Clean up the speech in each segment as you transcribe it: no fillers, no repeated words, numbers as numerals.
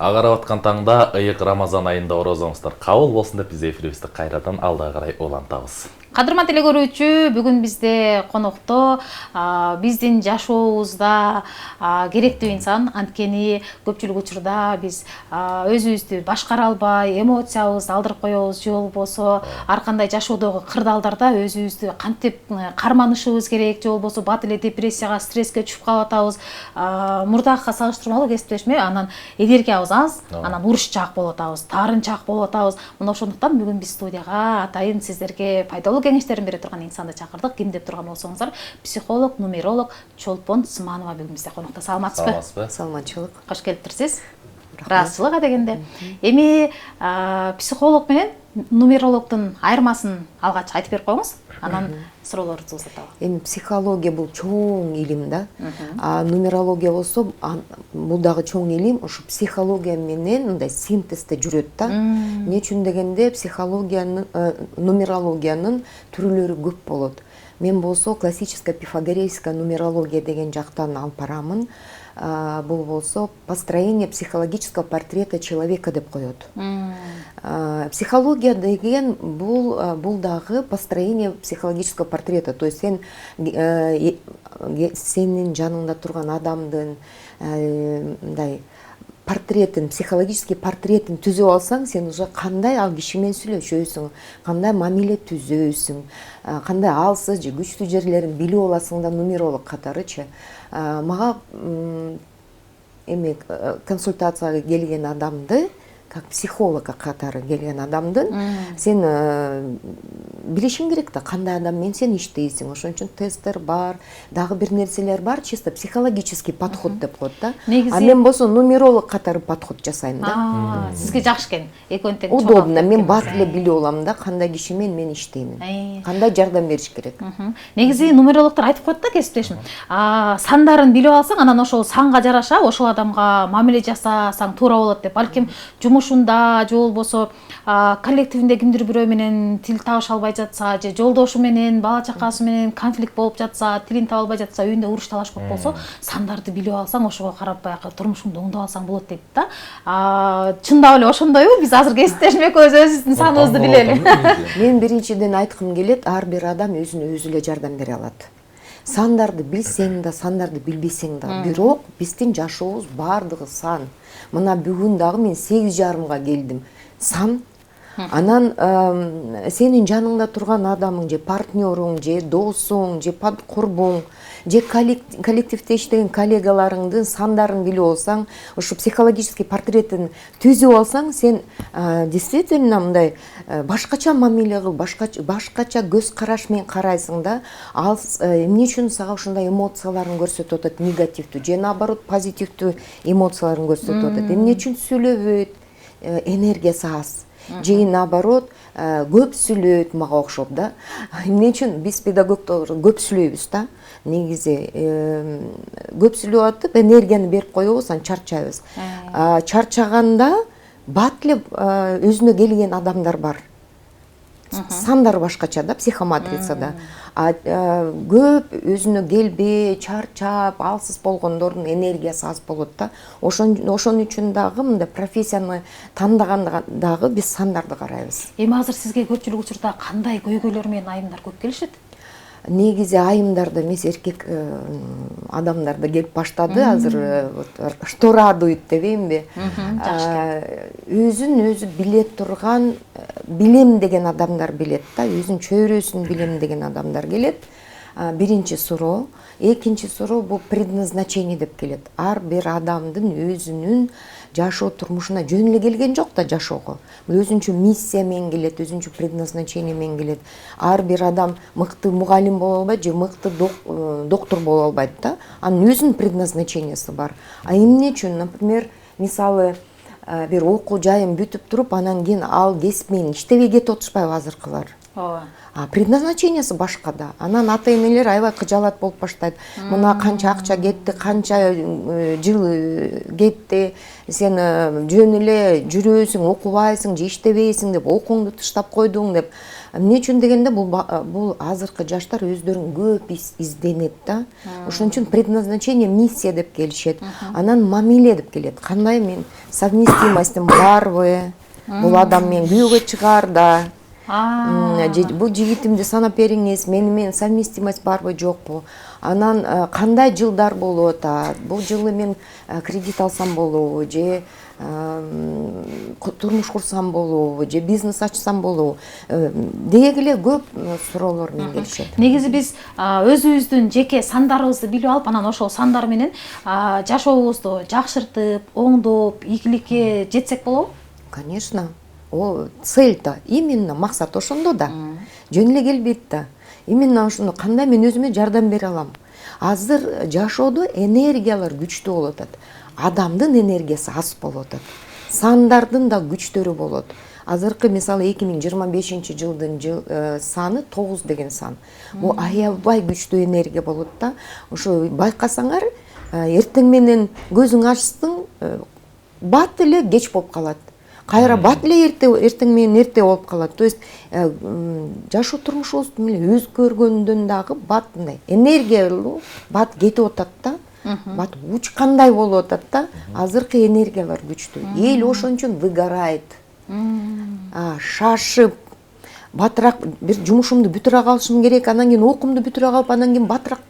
Агарап аткан таңда ыйык Рамазан айында орозоңуздар кабыл болсун деп биз эфирибизди кайрадан алдыга карай улантабыз. Кадырман теле көрүүчү, бүгүн бизде конокто биздин жашообузда керектүү инсан. Анткени көпчүлүк учурда биз өзүбүздү башкара албай, эмоциябызды алдырып коебуз, же болбосо ар кандай жашоодогу кырдаалдарда өзүбүздү кантип карманышыбыз керек, же болбосо бат эле депрессияга, стресске түшүп калып атабыз. Мурдакыга салыштырмалуу кесиптешим, анан энергиябыз аз, анан урушчаак болуп атабыз, таарынчаак болуп атабыз. Мына ошондуктан бүгүн биз студияга атайын сиздерге пайдалуу кеңештерин бере турган инсанды чакырдык. Ким деп турган болсоңуздар, психолог, нумеролог Чолпон Сманова бүгүн бизде конокто. Саламатсызбы? Саламатчылык. Кош келиптирсиз. Ыраазычылык адегенде. Эми психолог менен нумерологдун айырмасын алгач айтып берип коюңуз, анан суроолорубузду узаталы. Эми психология бул чоң илим да. Нумерология болсо бул дагы чоң илим, ошо психология менен мындай синтезде жүрөт да. Эмне үчүн дегенде психологиянын, нумерологиянын түрлөрү көп болот. Мен болсо классическая пифагорейская нумерология деген жактан алып барамын. Бул болсо построение психологического портрета человека деп коет. Психология деген бул дагы построение психологического портрета. То есть сенин жаныңда турган адамдын мындай портретін, психологический портретін түзіп алсаң, сен уже қандай ал кишимен сүйлөшөсүң, кандай мамиле түзөсүң, кандай алсыз же күчтүү жерлерин билип аласың да, нумеролог катарычы. Мага эми консультацияга келген адамды, как психолог катары келген адамдын сен билишиң керек да, кандай адам менен сен иштейсиң. Ошон үчүн тесттер бар, дагы бир нерселер бар, чисто психологический подход деп коет да. А мен болсо нумеролог катары подход жасайм да. Сизге жакшы экен. Экөөнү тең удобно. Мен бат эле билип алам да, кандай киши менен мен иштеймин, кандай жардам бериш керек. Негизи нумерологдор айтып коет да, кесиптешим. Сандарын билип алсаң, анан ошол санга жараша ошол адамга мамиле жасасаң туура болот деп. Балким жумушунда же болбосо коллективинде кимдир бирөө менен тил табыша албай жатса, же жолдошу менен, бала чакасы менен конфликт болуп жатса, тилин таба албай жатса, үйүндө уруш талаш көп болсо, сандарды билип алсаң, ошого карап баягы турмушуңду оңдоп алсаң болот дейт да. Чындап эле ошондойбу? Биз азыр кесиптешим экөөбүз өзүбүздүн саныбызды билели. Мен биринчиден айткым келет, ар бир адам өзүнө өзү эле жардам бере алат. Сандарды билсең да, сандарды билбесең да, бирок биздин жашообуз бардыгы сан. Мына бүгүн дагы мен 8:30 келдим. Сан. Анан сенин жаныңда турган адамың, же партнерың, же досуң, же курбуң, же коллективде иштеген коллегаларыңдын сандарын билип алсаң, ошо психологический портретін түзүп алсаң, сен действительно мындай башкача мамиле кыл, башкача көз караш менен карайсың да. Ал эмне үчүн сага ушундай эмоцияларын көрсөтүп атат, негативдүү же наоборот позитивдүү эмоцияларын көрсөтүп атат. Эмне үчүн сүйлөбөйт, энергиясы аз. Же наоборот көп сүйлөйт, мага окшоп да. Эмне үчүн биз педагогдор көп сүйлөйбүз да. Негизи көп сүйлөп атып энергияны берип коебуз, анан чарчайбыз. Чарчаганда бат эле өзүнө келген адамдар бар. Сандар башкача да, психоматрицада. Көп өзүнө келбей, чарчап, алсыз болгондордун энергиясы аз болот да. Ошон үчүн дагы мындай профессияны тандаганда дагы биз сандарды карайбыз. Эми азыр сизге көпчүлүк учурда кандай көйгөйлөр менен айымдар көп келишет? Негизи айымдарды эмес, эркек адамдар да келип баштады. Азыр что радует дебеймби? Өзүн өзү биле турган, билем деген адамдар билет да, өзүн чөйрөсүн билем деген адамдар келет. Биринчи суроо. Экинчи суроо бул предназначение деп келет. Ар бир адамдын өзүнүн жашоо турмушуна жөн эле келген жок да жашоого. Өзүнчө миссия менен келет, өзүнчө предназначение менен келет. Ар бир адам мыкты мугалим боло албайт же мыкты доктор боло албайт да. Анын өзүнүн предназначениясы бар. Эмне үчүн, например, мисалы бир окуу жайын бүтүп туруп, анан кийин ал кесип менен иштебей кетип отурушпайбы азыркылар? Ооба. Предназначениясы башка да. Анан ата-энелер аябай кыжалат болуп баштайт. Мына канча акча кетти, канча жыл кетти, сен жөн эле жүрөсүң, окубайсың же иштебейсиң деп, окууңду таштап койдуң деп. Эмне үчүн дегенде бул азыркы жаштар өздөрүн көп изденет да. Ошон үчүн предназначение, миссия деп келишет. Анан мамиле деп келет. Кандай мен совместимостьтим барбы? Бул адам мен күйөөгө чыгар да. Бул жигитимди санап бериңиз, менен совместимость барбы жокпу? Анан кандай жылдар болуп атат? Бул жылы мен кредит алсам болобу же турмуш курсам болобу же бизнес ачсам болобу дегиле көп суроолор менен келишет. Негизи биз өзүбүздүн жеке сандарыбызды билип алып, анан ошол сандар менен жашообузду жакшыртып, оңдоп, ийгиликке жетсек болобу? Конечно. О, цель-то, именно максат ошондо да. Жөн эле келбейт да. Именно ошондо кандай мен өзүмө жардам бере алам. Азыр жашоодо энергиялар күчтүү болуп атат. Адамдын энергиясы аз болуп атат. Сандардын да күчтөрү болот. Азыркы мисалы 2025 жылдын саны 9 деген сан. Бул аябай күчтүү энергия болот да. Ошо байкасаңар, эртең менен көзүң ачтың, бат эле кеч болуп калат. Кайра бат эле эртең менен эрте болуп калат. То есть жашоо турмушубуздун эле өзгөргөндөн дагы бат мындай энергиялуу бат кетип атат да. Бат учкандай болуп атат да. Азыркы энергиялар күчтүү. Эл ошон үчүн выгорает. Шашып, батыраак бир жумушумду бүтүрө калышым керек, анан кийин окуумду бүтүрө калып, анан кийин батыраак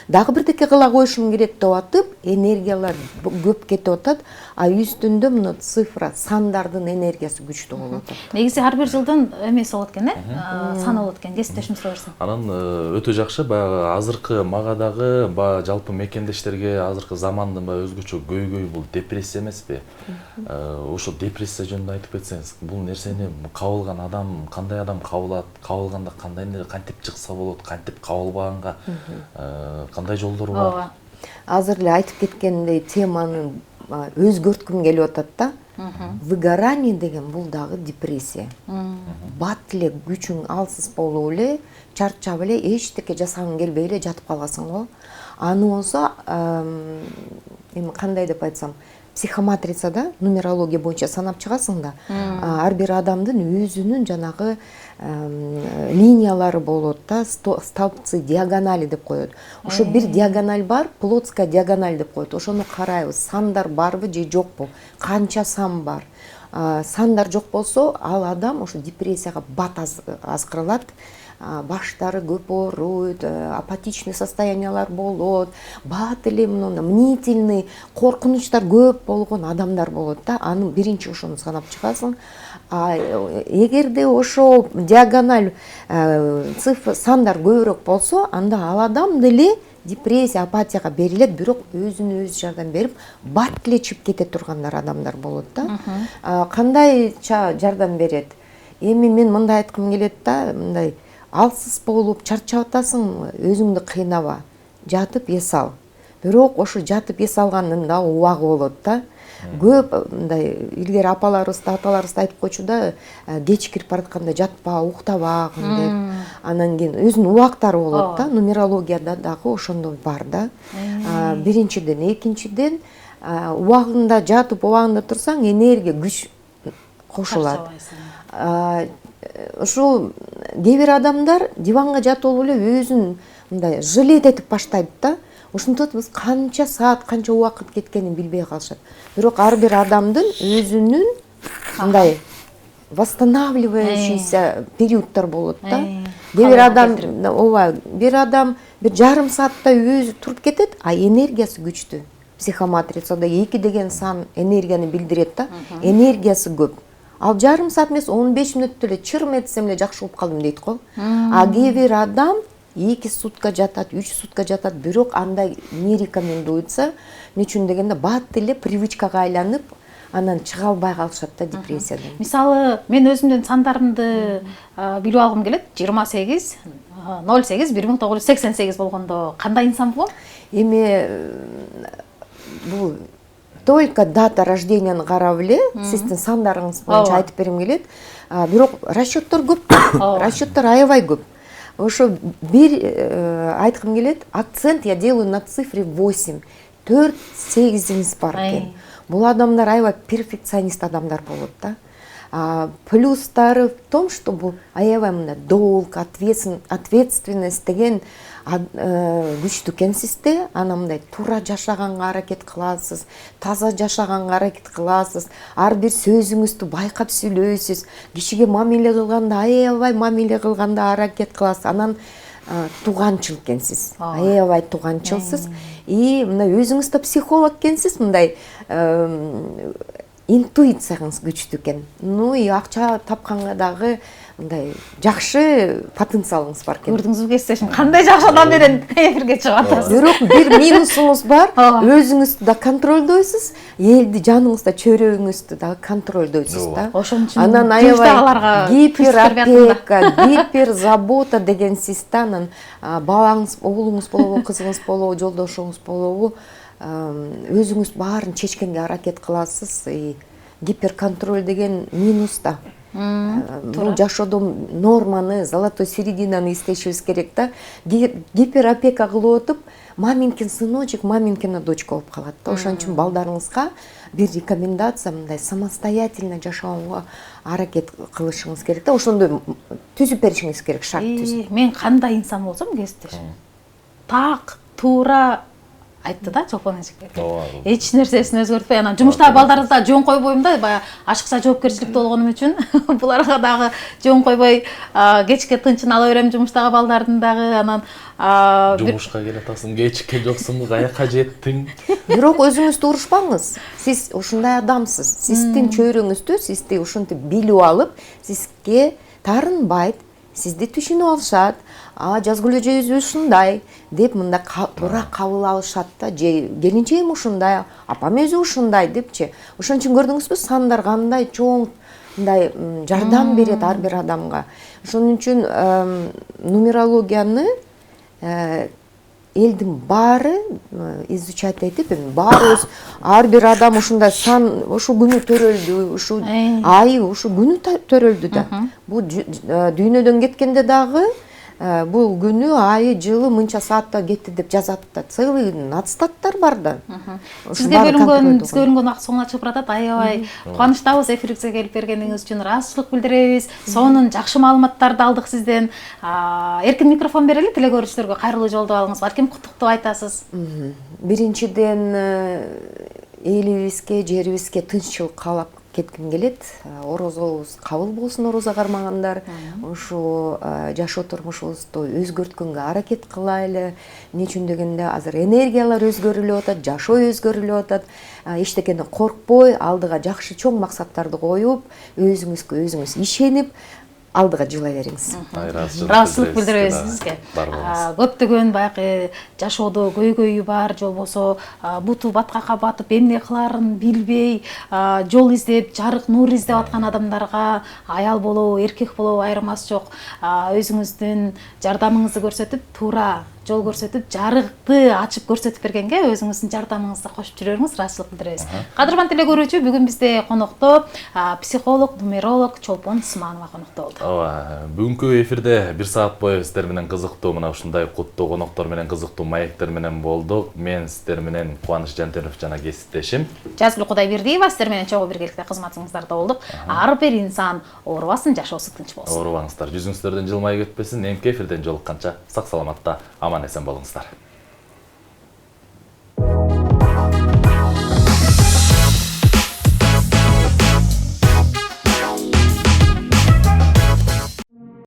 дагы бирдеке кыла коюшум керек деп атып, энергиялар көп кетип атат, а үстүндө мына цифра, сандардын энергиясы күчтүү болуп атат. Негизи ар бир жылдын эмеси болот экен, саны болот экен. Кесиптешим сурай берсин. Анан өтө жакшы, баягы азыркы мага дагы жалпы мекендештерге азыркы замандын өзгөчө көйгөй бул депрессия эмеспи? Ошо депрессия жөнүндө айтып кетсеңиз, бул нерсени кабылган адам кандай адам кабылат, кабылганда кандай кантип чыкса болот, кантип кабылбаганга кандай жолдор бар? Азыр эле айтып кеткендей теманы өзгөрткүм келип атат да. Выгорание деген бул дагы депрессия. Бат эле күчүң алсыз болуп эле, чарчап эле, эчтеке жасагың келбей эле жатып каласың го. Аны болсо эми кандай деп айтсам, психоматрицада нумерология боюнча санап чыгасың да. Ар бир адамдын өзүнүн жанагы линиялары болот да, столбцы, диагонали деп коет. Ошо бир диагональ бар, плотская диагональ деп коет. Ошону карайбыз, сандар барбы же жокпу, канча сан бар. Сандар жок болсо, ал адам ошо депрессияга бат азкырылат. Баштары көп ооруйт, апатичный состояниялар болот, бат эле мнительный, коркунучтар көп болгон адамдар болот да. Аны биринчи ошону санап чыгасың. Эгерде ошо диагональ цифр сандар көбүрөөк болсо, анда ал адам деле депрессия, апатияга берилет, бирок өзүнө өзү жардам берип, бат эле чыгып кете тургандар адамдар болот да. Кандайча жардам берет? Эми мен мындай айткым келет да, мындай алсыз болуп чарчап атасың, өзүңдү кыйнаба, жатып эс ал. Бирок ошо жатып эс алгандын да убагы болот да. Көп мындай илгери апаларыбыз, аталарыбыз айтып койчу да, кеч кирип баратканда жатпа, уктабагын деп. Анан кийин өзүнүн убактары болот да. Нумерологияда дагы ошондой бар да. Биринчиден, экинчиден, убагында жатып, убагында турсаң, энергия, күч кошулат. Ушул кээ бир адамдар диванга жатып алып эле өзүн мындай жалеть этип баштайт да. Ошентип биз канча саат, канча убакыт кеткенин билбей калышат. Бирок ар бир адамдын өзүнүн мындай восстанавливающийся периодтор болот да. Кээ бир адам, бир адам бир жарым саатта өзү туруп кетет, а энергиясы күчтүү. Психоматрицада 2 деген сан энергияны билдирет да. Энергиясы көп. Ал жарым саат эмес 15 мүнөттө эле чырым этсем эле жакшы болуп калдым дейт го. А кээ бир адам 2 сутка жатат, 3 сутка жатат, бирок андай не рекомендуется. Эмне үчүн дегенде бат эле привычкага айланып, анан чыга албай калышат да депрессиядан. Мисалы, мен өзүмдүн сандарымды билип алгым келет. 28/08/1988 болгондо кандай инсан болом? Эми бул только дата рожденияны карап эле сиздин сандарыңыз боюнча айтып берем келет. Бирок расчеттор көп. Расчеттор аябай көп. Ошо бир айткым келет, акцент я делаю на цифре 8. 4-8 бар экен. Бул адамдар аябай перфекционист адамдар болот да. Плюстары в том, что бул аябай мындай долг, ответственность деген күчтүү экенсиз да, ана мындай туура жашаганга аракет кыласыз, таза жашаганга аракет кыласыз, ар бир сөзүңүздү байкап сүйлөйсүз, кишиге мамиле кылганда аябай мамиле кылганда аракет кыласыз, анан тууганчыл экенсиз, аябай тууганчылсыз. И мына өзүңүз да психолог экенсиз, мындай интуицияңыз күчтүү экен. Ну и акча тапканга дагы мындай жакшы потенциалыңыз бар экен. Көрдүңүзбү кесиптешим кандай жакшы адам менен эфирге чыгып атасыз. Бирок бир минусуңуз бар. Өзүңүздү да контролдойсуз, элди, жаныңызда, чөйрөгүңүздү да контролдойсуз да. Ошон үчүн анан аябай гиперопека, гиперзабота дегенсиз да, анан балаңыз, оглуңуз болобу, кызыңыз болобу, жолдошуңуз болобу, өзүңүз баарын чечкенге аракет кыласыз. Гиперконтроль деген минус да. Бул жашоодо норманы, золотой серединаны издешибиз керек да. Гиперопека кылып отуп, маминкин сыночек, маминкина дочка болуп калат да. Ошон үчүн балдарыңызга бир рекомендация мындай самостоятельно жашоого аракет кылышыңыз керек да. Ошондой түзүп беришиңиз керек, шарт түзүп. Мен кандай инсан болсом, кесиптешим, так, туура айтты да чолпон эжеке. Эч нерсесин өзгөртпөй, анан жумуштагы балдарымды жөн койбойм да, баягы ашыкча жоопкерчиликтүү болгонум үчүн буларга дагы жөн койбой, кечке тынчын ала берем жумуштагы балдардын дагы. Анан жумушка келатасың, кечке жоксуң, каяка жеттиң. Бирок өзүңүздү урушпаңыз. Сиз ушундай адамсыз. Сиздин чөйрөңүздү сизди ушинтип билип алып, сизге таарынбайт, сизди түшүнүп алышат. Жазгүлө өзү ушундай деп мында туура кабыл алышат да. Же келинчегим ушундай, апам өзү ушундай депчи. Ошон үчүн көрдүңүзбү, сандар кандай чоң мындай жардам берет ар бир адамга. Ошон үчүн нумерологияны элдин баары изучать этип, баарыбыз ар бир адам ушундай сан, ушу күнү төрөлдү, ушу айы, ушу күнү төрөлдү да. Бул дүйнөдөн кеткенде дагы бул күнү, айы, жылы мынча саатта кетти деп жазат да. Целый аттестаттар бар да. Сизге бөлүнгөн убакыт соңуна чыгып баратат. Аябай кубанычтабыз эфирибизге келип бергениңиз үчүн ыраазычылык билдиребиз. Сонун жакшы маалыматтарды алдык сизден. Эркин микрофон берели, тиле көрүүчүлөргө кайрылуу жолдоп алыңыз. Балким куттуктоо айтасыз. Биринчиден элибизге, жерибизге тынччылык каалап кетким келет. Орозобуз кабыл болсун, орозо кармагандар. Ушу жашоо турмушубузду өзгөрткөнгө аракет кылайлы. Эмне үчүн дегенде азыр энергиялар өзгөрүлүп атат, жашоо өзгөрүлүп атат. Эчтекени коркпой, алдыга жакшы чоң максаттарды коюп, өзүңүзгө өзүңүз ишенип, алдыга жыла бериңиз. Ыраазычылык билдиребиз сизге. Көптөгөн баягы жашоодо көйгөйү бар, же болбосо буту баткакка батып эмне кылаарын билбей, жол издеп, жарык нур издеп аткан адамдарга аял болобу, эркек болобу айырмасы жок. Өзүңүздүн жардамыңызды көрсөтүп, туура жол көрсөтүп, жарыкты ачып көрсөтүп бергенге өзүңүздүн жардамыңызды кошуп жүрөрүңүз, ыраазычылык билдиребиз. Кадырман теле көрүүчү, бүгүн бизде конокто психолог, нумеролог Чолпон Усманова конокто болду. Бүгүнкү эфирде 1 саат бою сиздер менен кызыктуу мына ушундай куттуу коноктор менен, кызыктуу маектер менен болдук. Мен сиздер менен Кубаныч Жантенов жана кесиптешим Жазгүл Кудайбердиева сиздер менен чогуу биргеликте кызматыңыздарда болдук. Ар бир инсан оорубасын, жашоосу тынч болсун. Оорубаңыздар, жүзүңүздөрдөн жылмайып кетпесин. Эмки эфирден жолукканча сак саламатта аман эсен болуңуздар.